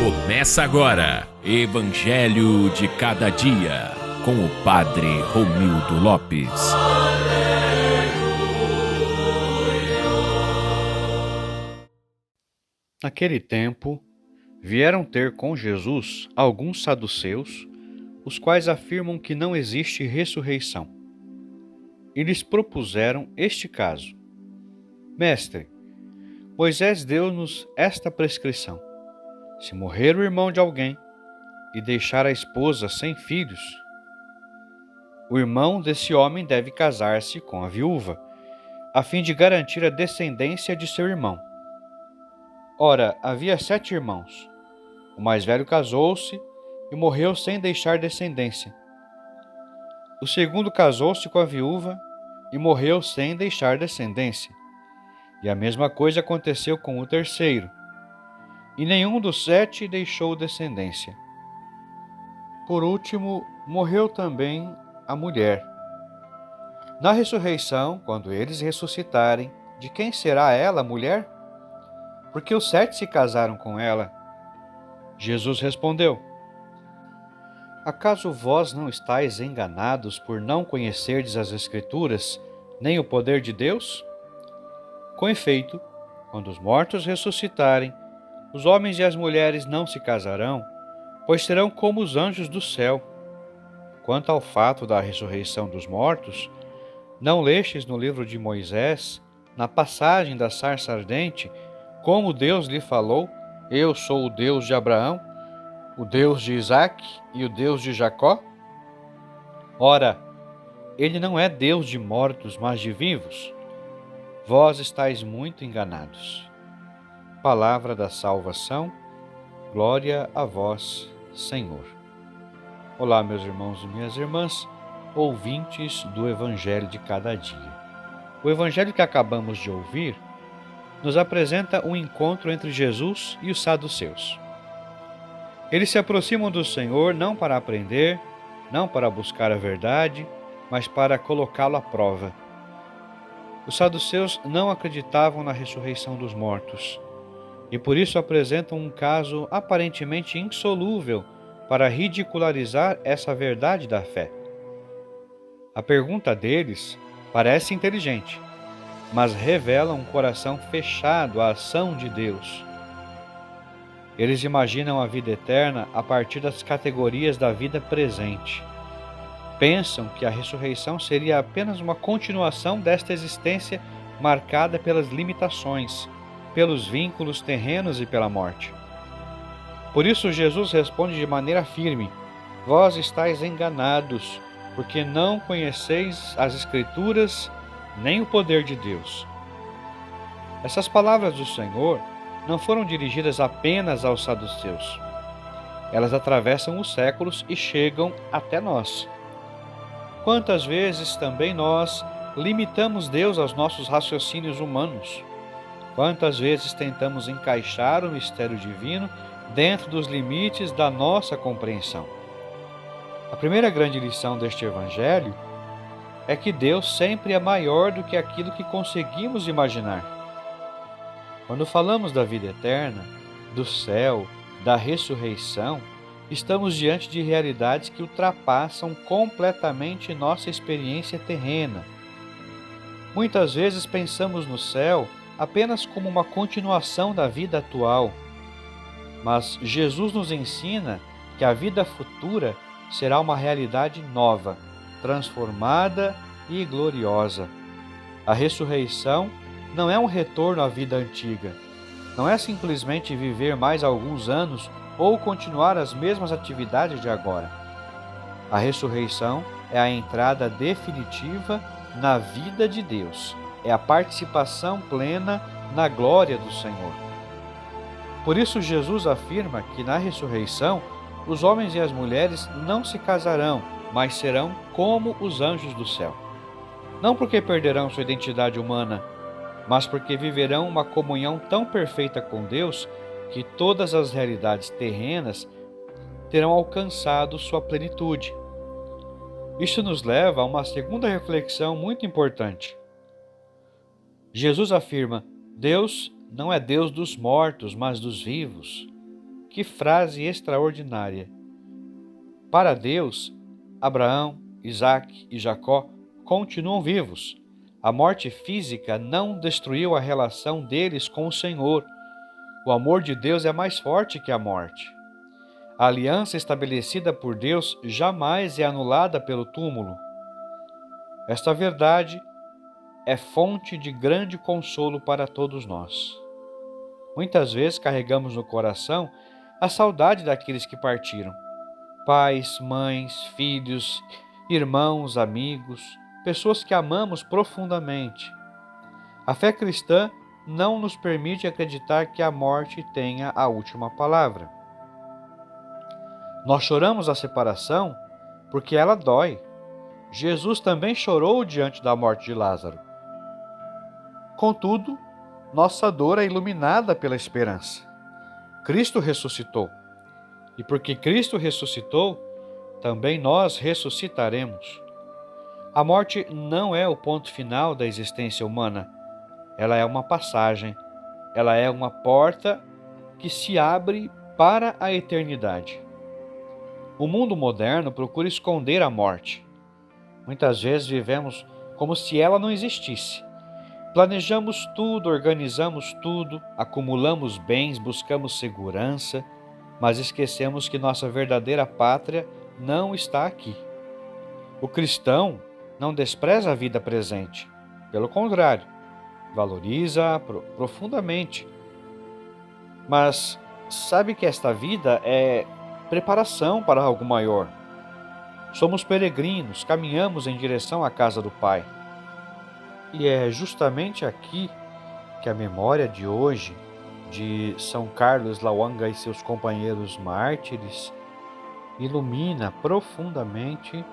Começa agora, Evangelho de Cada Dia, com o Padre Romildo Lopes. Naquele tempo, vieram ter com Jesus alguns saduceus, os quais afirmam que não existe ressurreição. E lhes propuseram este caso: Mestre, Moisés deu-nos esta prescrição: se morrer o irmão de alguém e deixar a esposa sem filhos, o irmão desse homem deve casar-se com a viúva, a fim de garantir a descendência de seu irmão. Ora, havia 7 irmãos. O mais velho casou-se e morreu sem deixar descendência. O segundo casou-se com a viúva e morreu sem deixar descendência. E a mesma coisa aconteceu com o terceiro. E nenhum dos 7 deixou descendência. Por último, morreu também a mulher. Na ressurreição, quando eles ressuscitarem, de quem será ela, a mulher? Porque os 7 se casaram com ela. Jesus respondeu: acaso vós não estáis enganados por não conhecerdes as Escrituras, nem o poder de Deus? Com efeito, quando os mortos ressuscitarem, os homens e as mulheres não se casarão, pois serão como os anjos do céu. Quanto ao fato da ressurreição dos mortos, não lestes no livro de Moisés, na passagem da sarça ardente, como Deus lhe falou: eu sou o Deus de Abraão, o Deus de Isaque e o Deus de Jacó? Ora, ele não é Deus de mortos, mas de vivos. Vós estáis muito enganados. Palavra da salvação, glória a vós, Senhor. Olá, meus irmãos e minhas irmãs, ouvintes do Evangelho de Cada Dia. O Evangelho que acabamos de ouvir nos apresenta um encontro entre Jesus e os saduceus. Eles se aproximam do Senhor não para aprender, não para buscar a verdade, mas para colocá-lo à prova. Os saduceus não acreditavam na ressurreição dos mortos e por isso apresentam um caso aparentemente insolúvel para ridicularizar essa verdade da fé. A pergunta deles parece inteligente, mas revela um coração fechado à ação de Deus. Eles imaginam a vida eterna a partir das categorias da vida presente. Pensam que a ressurreição seria apenas uma continuação desta existência marcada pelas limitações, pelos vínculos terrenos e pela morte. Por isso Jesus responde de maneira firme: vós estáis enganados, porque não conheceis as Escrituras nem o poder de Deus. Essas palavras do Senhor não foram dirigidas apenas aos saduceus. Elas atravessam os séculos e chegam até nós. Quantas vezes também nós limitamos Deus aos nossos raciocínios humanos? Quantas vezes tentamos encaixar o mistério divino dentro dos limites da nossa compreensão? A primeira grande lição deste Evangelho é que Deus sempre é maior do que aquilo que conseguimos imaginar. Quando falamos da vida eterna, do céu, da ressurreição, estamos diante de realidades que ultrapassam completamente nossa experiência terrena. Muitas vezes pensamos no céu apenas como uma continuação da vida atual, mas Jesus nos ensina que a vida futura será uma realidade nova, transformada e gloriosa. A ressurreição não é um retorno à vida antiga. Não é simplesmente viver mais alguns anos ou continuar as mesmas atividades de agora. A ressurreição é a entrada definitiva na vida de Deus. É a participação plena na glória do Senhor. Por isso Jesus afirma que na ressurreição os homens e as mulheres não se casarão, mas serão como os anjos do céu. Não porque perderão sua identidade humana, mas porque viverão uma comunhão tão perfeita com Deus que todas as realidades terrenas terão alcançado sua plenitude. Isso nos leva a uma segunda reflexão muito importante. Jesus afirma: Deus não é Deus dos mortos, mas dos vivos. Que frase extraordinária! Para Deus, Abraão, Isaque e Jacó continuam vivos. A morte física não destruiu a relação deles com o Senhor. O amor de Deus é mais forte que a morte. A aliança estabelecida por Deus jamais é anulada pelo túmulo. Esta verdade é fonte de grande consolo para todos nós. Muitas vezes carregamos no coração a saudade daqueles que partiram. Pais, mães, filhos, irmãos, amigos, pessoas que amamos profundamente. A fé cristã não nos permite acreditar que a morte tenha a última palavra. Nós choramos a separação porque ela dói. Jesus também chorou diante da morte de Lázaro. Contudo, nossa dor é iluminada pela esperança. Cristo ressuscitou. E porque Cristo ressuscitou, também nós ressuscitaremos. A morte não é o ponto final da existência humana. Ela é uma passagem. Ela é uma porta que se abre para a eternidade. O mundo moderno procura esconder a morte. Muitas vezes vivemos como se ela não existisse. Planejamos tudo, organizamos tudo, acumulamos bens, buscamos segurança, mas esquecemos que nossa verdadeira pátria não está aqui. O cristão não despreza a vida presente. Pelo contrário, valoriza-a profundamente. Mas sabe que esta vida é preparação para algo maior. Somos peregrinos, caminhamos em direção à casa do Pai. E é justamente aqui que a memória de hoje de São Carlos Lwanga e seus companheiros mártires ilumina profundamente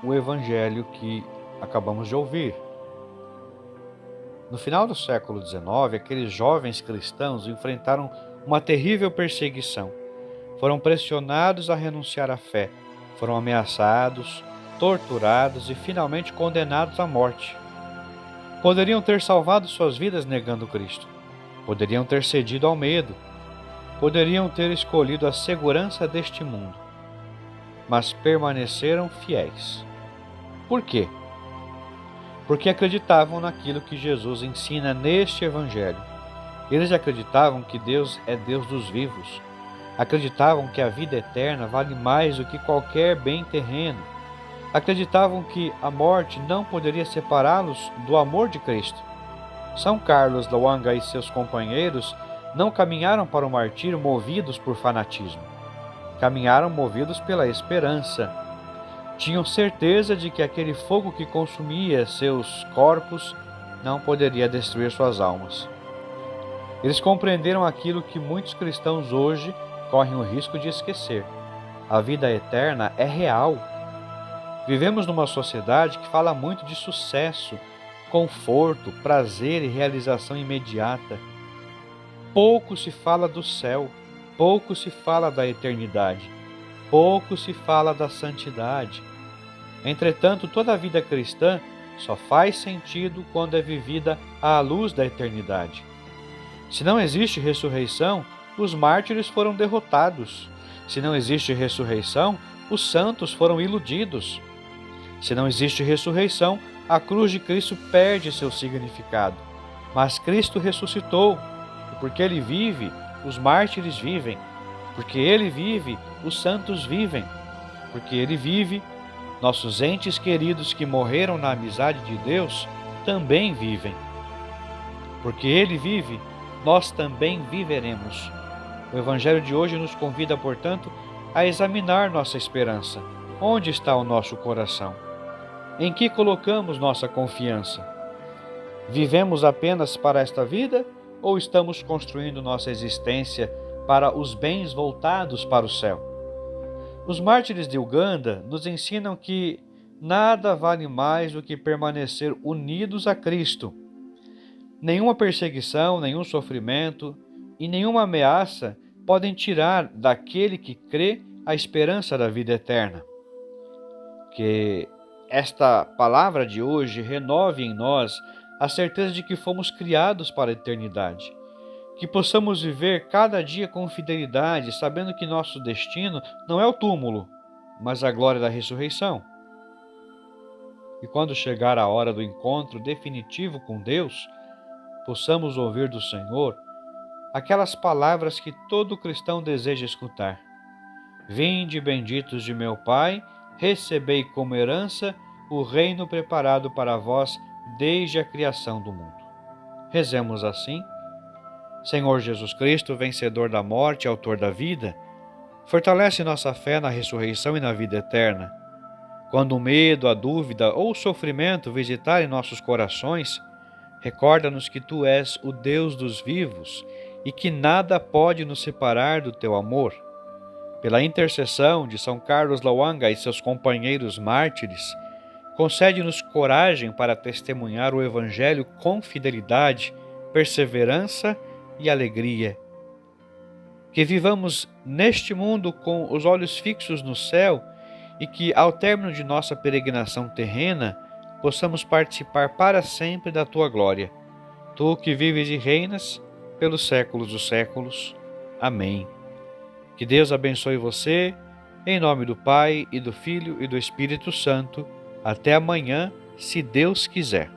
o evangelho que acabamos de ouvir. No final do século XIX, aqueles jovens cristãos enfrentaram uma terrível perseguição. Foram pressionados a renunciar à fé, foram ameaçados, torturados e finalmente condenados à morte. Poderiam ter salvado suas vidas negando Cristo. Poderiam ter cedido ao medo. Poderiam ter escolhido a segurança deste mundo. Mas permaneceram fiéis. Por quê? Porque acreditavam naquilo que Jesus ensina neste Evangelho. Eles acreditavam que Deus é Deus dos vivos. Acreditavam que a vida eterna vale mais do que qualquer bem terreno. Acreditavam que a morte não poderia separá-los do amor de Cristo. São Carlos Lwanga e seus companheiros não caminharam para o martírio movidos por fanatismo. Caminharam movidos pela esperança. Tinham certeza de que aquele fogo que consumia seus corpos não poderia destruir suas almas. Eles compreenderam aquilo que muitos cristãos hoje correm o risco de esquecer. A vida eterna é real. Vivemos numa sociedade que fala muito de sucesso, conforto, prazer e realização imediata. Pouco se fala do céu, pouco se fala da eternidade, pouco se fala da santidade. Entretanto, toda a vida cristã só faz sentido quando é vivida à luz da eternidade. Se não existe ressurreição, os mártires foram derrotados. Se não existe ressurreição, os santos foram iludidos. Se não existe ressurreição, a cruz de Cristo perde seu significado. Mas Cristo ressuscitou, e porque Ele vive, os mártires vivem. Porque Ele vive, os santos vivem. Porque Ele vive, nossos entes queridos que morreram na amizade de Deus também vivem. Porque Ele vive, nós também viveremos. O Evangelho de hoje nos convida, portanto, a examinar nossa esperança. Onde está o nosso coração? Em que colocamos nossa confiança? Vivemos apenas para esta vida ou estamos construindo nossa existência para os bens voltados para o céu? Os mártires de Uganda nos ensinam que nada vale mais do que permanecer unidos a Cristo. Nenhuma perseguição, nenhum sofrimento e nenhuma ameaça podem tirar daquele que crê a esperança da vida eterna. Que esta palavra de hoje renove em nós a certeza de que fomos criados para a eternidade, Que possamos viver cada dia com fidelidade, sabendo que nosso destino não é o túmulo, mas a glória da ressurreição. E quando chegar a hora do encontro definitivo com Deus, possamos ouvir do Senhor aquelas palavras que todo cristão deseja escutar: Vinde, benditos de meu Pai, recebei como herança o reino preparado para vós desde a criação do mundo. Rezemos assim: Senhor Jesus Cristo, vencedor da morte e autor da vida, fortalece nossa fé na ressurreição e na vida eterna. Quando o medo, a dúvida ou o sofrimento visitarem nossos corações, recorda-nos que Tu és o Deus dos vivos e que nada pode nos separar do Teu amor. Pela intercessão de São Carlos Lwanga e seus companheiros mártires, concede-nos coragem para testemunhar o Evangelho com fidelidade, perseverança e alegria. Que vivamos neste mundo com os olhos fixos no céu e que, ao término de nossa peregrinação terrena, possamos participar para sempre da Tua glória. Tu que vives e reinas pelos séculos dos séculos. Amém. Que Deus abençoe você, em nome do Pai, e do Filho, e do Espírito Santo. Até amanhã, se Deus quiser.